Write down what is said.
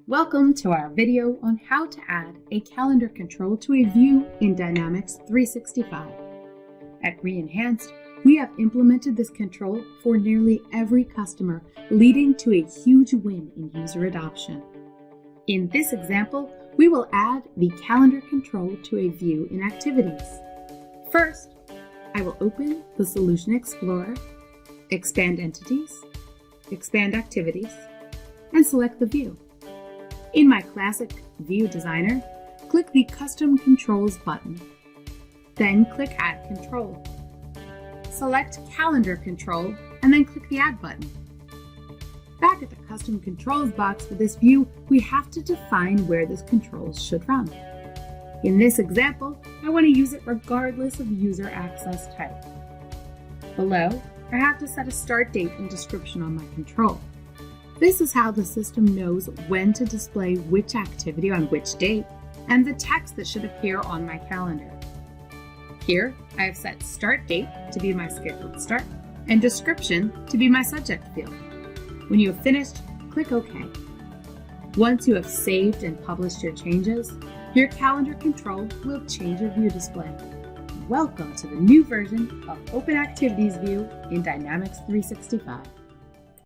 Welcome to our video on how to add a calendar control to a view in Dynamics 365. At Reenhanced, we have implemented this control for nearly every customer, leading to a huge win in user adoption. In this example, we will add the calendar control to a view in Activities. First, I will open the Solution Explorer, expand Entities, expand Activities, and select the view. In my classic View Designer, click the Custom Controls button. Then click Add Control. Select Calendar Control and then click the Add button. Back at the Custom Controls box for this view, we have to define where this control should run. In this example, I want to use it regardless of user access type. Below, I have to set a start date and description on my control. This is how the system knows when to display which activity on which date and the text that should appear on my calendar. Here, I have set start date to be my scheduled start and description to be my subject field. When you have finished, click OK. Once you have saved and published your changes, your calendar control will change your view display. Welcome to the new version of Open Activities View in Dynamics 365.